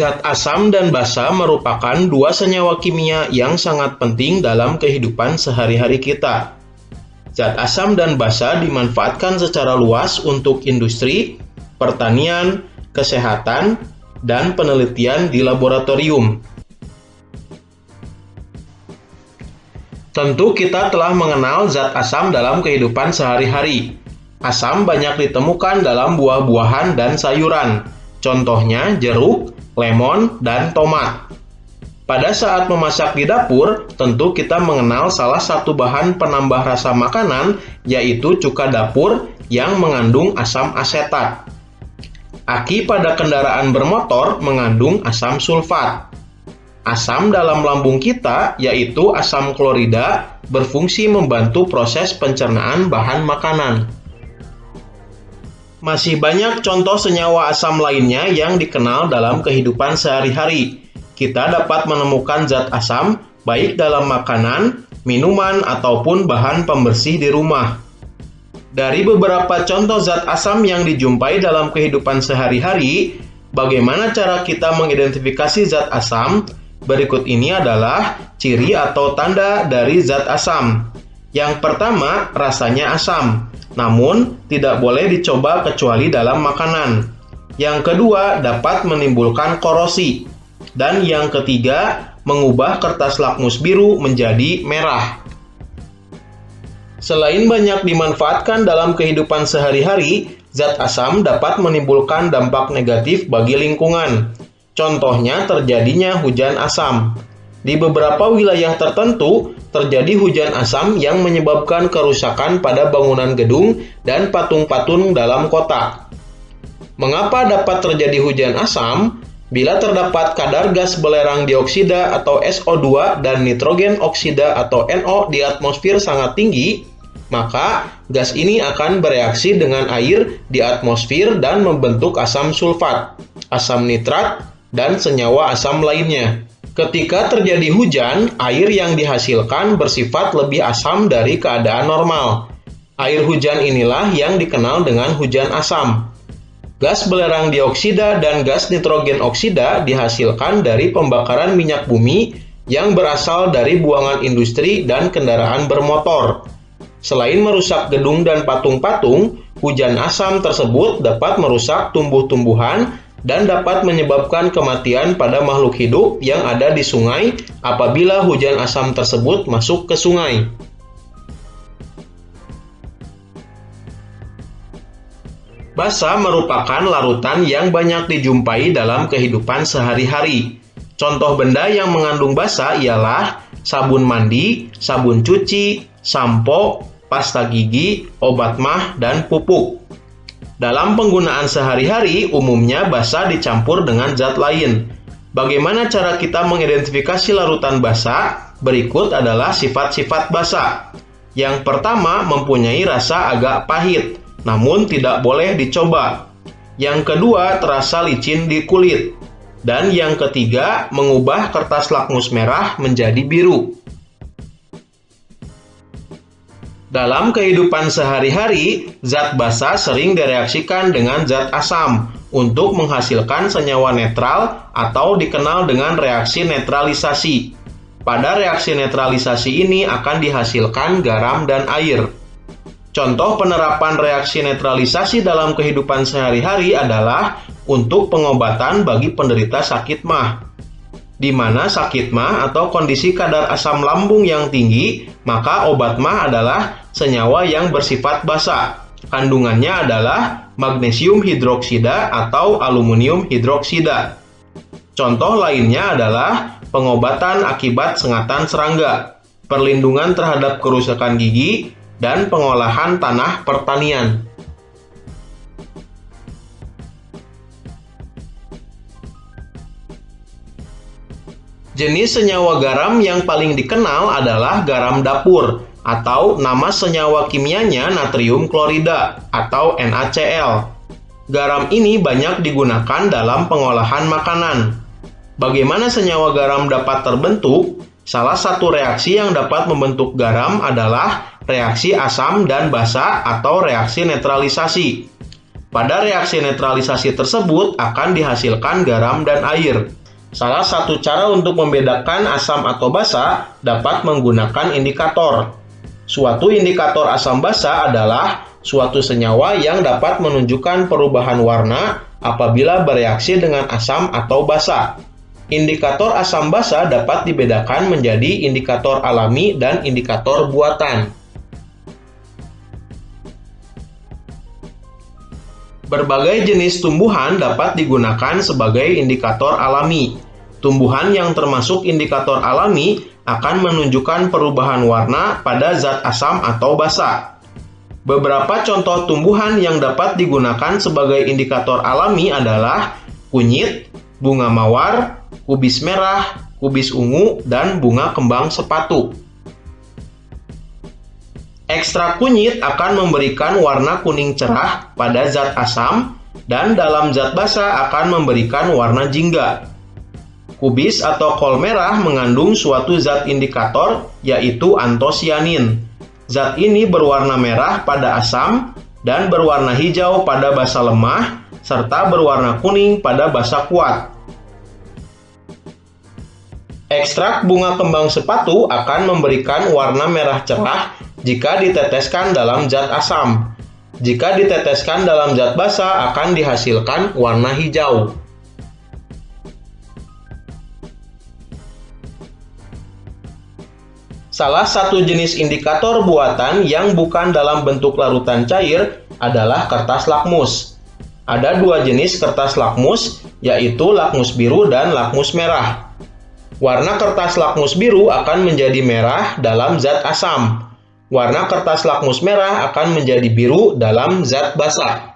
Zat asam dan basa merupakan dua senyawa kimia yang sangat penting dalam kehidupan sehari-hari kita. Zat asam dan basa dimanfaatkan secara luas untuk industri, pertanian, kesehatan, dan penelitian di laboratorium. Tentu kita telah mengenal zat asam dalam kehidupan sehari-hari. Asam banyak ditemukan dalam buah-buahan dan sayuran, contohnya jeruk, lemon, dan tomat. Pada saat memasak di dapur, tentu kita mengenal salah satu bahan penambah rasa makanan, yaitu cuka dapur yang mengandung asam asetat. Aki pada kendaraan bermotor mengandung asam sulfat. Asam dalam lambung kita, yaitu asam klorida, berfungsi membantu proses pencernaan bahan makanan. Masih banyak contoh senyawa asam lainnya yang dikenal dalam kehidupan sehari-hari. Kita dapat menemukan zat asam baik dalam makanan, minuman, ataupun bahan pembersih di rumah. Dari beberapa contoh zat asam yang dijumpai dalam kehidupan sehari-hari, bagaimana cara kita mengidentifikasi zat asam? Berikut ini adalah ciri atau tanda dari zat asam. Yang pertama, rasanya asam, namun tidak boleh dicoba kecuali dalam makanan. Yang kedua, dapat menimbulkan korosi. Dan yang ketiga, mengubah kertas lakmus biru menjadi merah. Selain banyak dimanfaatkan dalam kehidupan sehari-hari, zat asam dapat menimbulkan dampak negatif bagi lingkungan. Contohnya terjadinya hujan asam. Di beberapa wilayah tertentu, terjadi hujan asam yang menyebabkan kerusakan pada bangunan gedung dan patung-patung dalam kota. Mengapa dapat terjadi hujan asam? Bila terdapat kadar gas belerang dioksida atau SO2 dan nitrogen oksida atau NO di atmosfer sangat tinggi, maka gas ini akan bereaksi dengan air di atmosfer dan membentuk asam sulfat, asam nitrat, dan senyawa asam lainnya. Ketika terjadi hujan, air yang dihasilkan bersifat lebih asam dari keadaan normal. Air hujan inilah yang dikenal dengan hujan asam. Gas belerang dioksida dan gas nitrogen oksida dihasilkan dari pembakaran minyak bumi yang berasal dari buangan industri dan kendaraan bermotor. Selain merusak gedung dan patung-patung, hujan asam tersebut dapat merusak tumbuh-tumbuhan dan dapat menyebabkan kematian pada makhluk hidup yang ada di sungai apabila hujan asam tersebut masuk ke sungai. Basa merupakan larutan yang banyak dijumpai dalam kehidupan sehari-hari. Contoh benda yang mengandung basa ialah sabun mandi, sabun cuci, sampo, pasta gigi, obat mah, dan pupuk. Dalam penggunaan sehari-hari, umumnya basa dicampur dengan zat lain. Bagaimana cara kita mengidentifikasi larutan basa? Berikut adalah sifat-sifat basa. Yang pertama, mempunyai rasa agak pahit, namun tidak boleh dicoba. Yang kedua, terasa licin di kulit. Dan yang ketiga, mengubah kertas lakmus merah menjadi biru. Dalam kehidupan sehari-hari, zat basa sering direaksikan dengan zat asam untuk menghasilkan senyawa netral atau dikenal dengan reaksi netralisasi. Pada reaksi netralisasi ini akan dihasilkan garam dan air. Contoh penerapan reaksi netralisasi dalam kehidupan sehari-hari adalah untuk pengobatan bagi penderita sakit mah. Di mana sakit mah atau kondisi kadar asam lambung yang tinggi, maka obat mah adalah senyawa yang bersifat basa. Kandungannya adalah magnesium hidroksida atau aluminium hidroksida. Contoh lainnya adalah pengobatan akibat sengatan serangga, perlindungan terhadap kerusakan gigi, dan pengolahan tanah pertanian. Jenis senyawa garam yang paling dikenal adalah garam dapur, atau nama senyawa kimianya natrium klorida atau NaCl. Garam ini banyak digunakan dalam pengolahan makanan. Bagaimana senyawa garam dapat terbentuk? Salah satu reaksi yang dapat membentuk garam adalah reaksi asam dan basa atau reaksi netralisasi. Pada reaksi netralisasi tersebut akan dihasilkan garam dan air. Salah satu cara untuk membedakan asam atau basa dapat menggunakan indikator. Suatu indikator asam basa adalah suatu senyawa yang dapat menunjukkan perubahan warna apabila bereaksi dengan asam atau basa. Indikator asam basa dapat dibedakan menjadi indikator alami dan indikator buatan. Berbagai jenis tumbuhan dapat digunakan sebagai indikator alami. Tumbuhan yang termasuk indikator alami akan menunjukkan perubahan warna pada zat asam atau basa. Beberapa contoh tumbuhan yang dapat digunakan sebagai indikator alami adalah kunyit, bunga mawar, kubis merah, kubis ungu, dan bunga kembang sepatu. Ekstrak kunyit akan memberikan warna kuning cerah pada zat asam dan dalam zat basa akan memberikan warna jingga. Kubis atau kol merah mengandung suatu zat indikator yaitu antosianin. Zat ini berwarna merah pada asam dan berwarna hijau pada basa lemah serta berwarna kuning pada basa kuat. Ekstrak bunga kembang sepatu akan memberikan warna merah cerah jika diteteskan dalam zat asam. Jika diteteskan dalam zat basa akan dihasilkan warna hijau. Salah satu jenis indikator buatan yang bukan dalam bentuk larutan cair adalah kertas lakmus. Ada dua jenis kertas lakmus, yaitu lakmus biru dan lakmus merah. Warna kertas lakmus biru akan menjadi merah dalam zat asam. Warna kertas lakmus merah akan menjadi biru dalam zat basa.